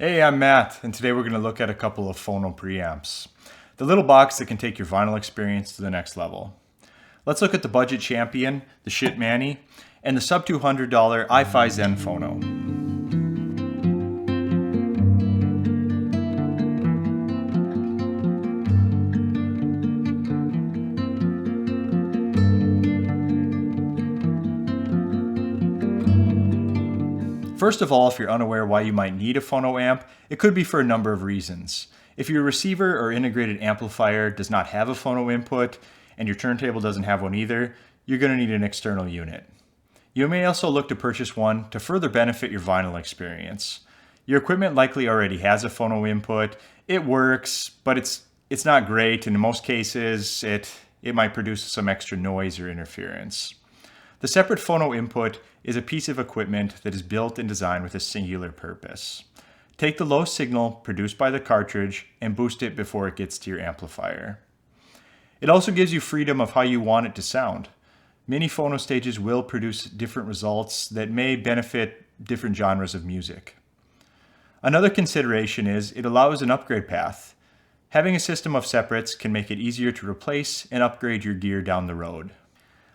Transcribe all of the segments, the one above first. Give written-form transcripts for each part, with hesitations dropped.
Hey, I'm Matt, and today we're going to look at a couple of phono preamps. The little box that can take your vinyl experience to the next level. Let's look at the budget champion, the Schiit Mani, and the sub $200 iFi Zen Phono. First of all, if you're unaware why you might need a phono amp, it could be for a number of reasons. If your receiver or integrated amplifier does not have a phono input, and your turntable doesn't have one either, you're going to need an external unit. You may also look to purchase one to further benefit your vinyl experience. Your equipment likely already has a phono input. It works, but it's not great, and in most cases, it might produce some extra noise or interference. The separate phono input is a piece of equipment that is built and designed with a singular purpose. Take the low signal produced by the cartridge and boost it before it gets to your amplifier. It also gives you freedom of how you want it to sound. Many phono stages will produce different results that may benefit different genres of music. Another consideration is it allows an upgrade path. Having a system of separates can make it easier to replace and upgrade your gear down the road.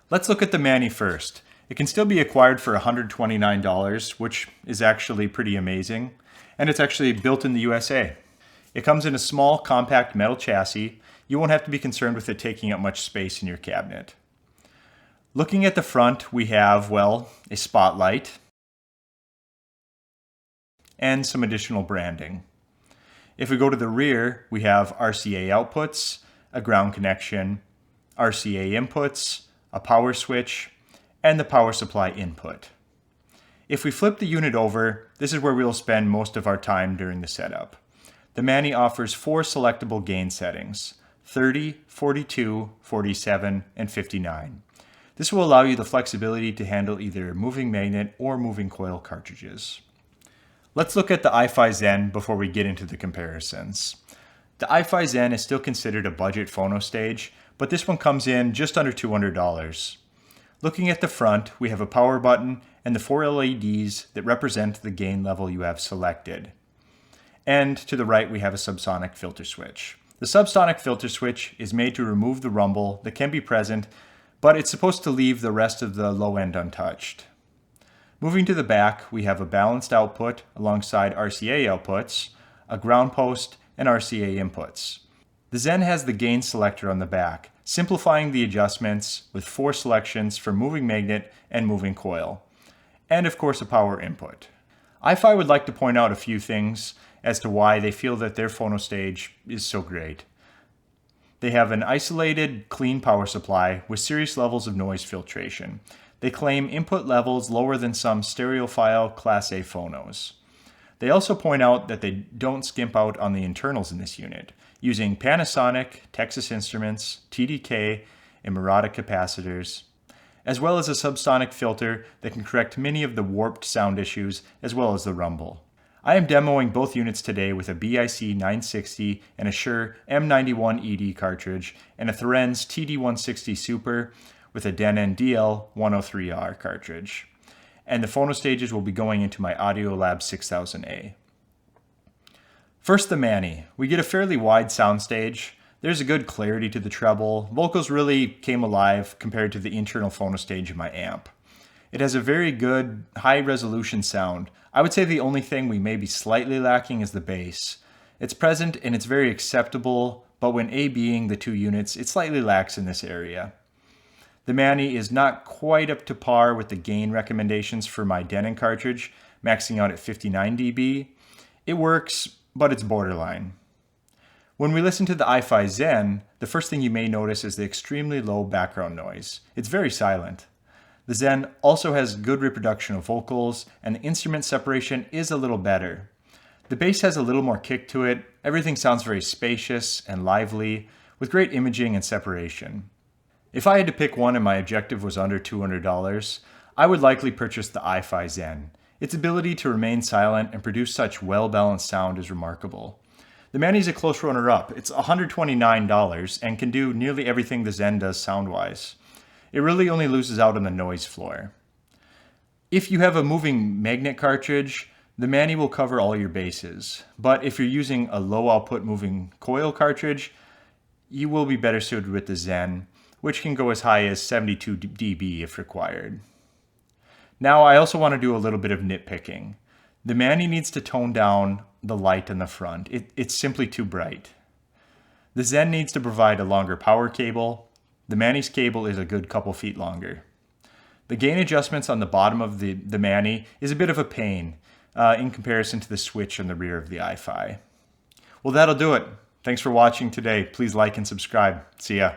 Let's look at the Mani first. It can still be acquired for $129, which is actually pretty amazing, and it's actually built in the USA. It comes in a small, compact metal chassis. You won't have to be concerned with it taking up much space in your cabinet. Looking at the front, we have, well, a spotlight and some additional branding. If we go to the rear, we have RCA outputs, a ground connection, RCA inputs, a power switch, and the power supply input. If we flip the unit over, this is where we'll spend most of our time during the setup. The Mani offers 4 selectable gain settings: 30, 42, 47, and 59. This will allow you the flexibility to handle either moving magnet or moving coil cartridges. Let's look at the iFi Zen before we get into the comparisons. The iFi Zen is still considered a budget phono stage, but this one comes in just under $200. Looking at the front, we have a power button and the 4 LEDs that represent the gain level you have selected. And to the right, we have a subsonic filter switch. The subsonic filter switch is made to remove the rumble that can be present, but it's supposed to leave the rest of the low end untouched. Moving to the back, we have a balanced output alongside RCA outputs, a ground post, and RCA inputs. The Zen has the gain selector on the back, simplifying the adjustments with 4 selections for moving magnet and moving coil, and of course a power input. iFi would like to point out a few things as to why they feel that their phono stage is so great. They have an isolated, clean power supply with serious levels of noise filtration. They claim input levels lower than some stereophile Class A phonos. They also point out that they don't skimp out on the internals in this unit, using Panasonic, Texas Instruments, TDK, and Murata capacitors, as well as a subsonic filter that can correct many of the warped sound issues as well as the rumble. I am demoing both units today with a BIC 960 and a Shure M91ED cartridge and a Thorens TD160 Super with a Denon DL103R cartridge. And the phono stages will be going into my Audiolab 6000A. First, the Mani. We get a fairly wide soundstage. There's a good clarity to the treble. Vocals really came alive compared to the internal phono stage of my amp. It has a very good, high-resolution sound. I would say the only thing we may be slightly lacking is the bass. It's present and it's very acceptable, but when A-Bing the 2 units, it slightly lacks in this area. The Mani is not quite up to par with the gain recommendations for my Denon cartridge, maxing out at 59 dB. It works, but it's borderline. When we listen to the iFi Zen, the first thing you may notice is the extremely low background noise. It's very silent. The Zen also has good reproduction of vocals, and the instrument separation is a little better. The bass has a little more kick to it. Everything sounds very spacious and lively, with great imaging and separation. If I had to pick one and my objective was under $200, I would likely purchase the iFi Zen. Its ability to remain silent and produce such well-balanced sound is remarkable. The Mani is a close runner-up. It's $129 and can do nearly everything the Zen does sound-wise. It really only loses out on the noise floor. If you have a moving magnet cartridge, The Mani will cover all your bases, but if you're using a low output moving coil cartridge, you will be better suited with the Zen, which can go as high as 72 dB if required. Now I also want to do a little bit of nitpicking. The Mani needs to tone down the light in the front. It's simply too bright. The Zen needs to provide a longer power cable. The Mani's cable is a good couple feet longer. The gain adjustments on the bottom of the Mani is a bit of a pain in comparison to the switch on the rear of the iFi. Well, that'll do it. Thanks for watching today. Please like and subscribe. See ya.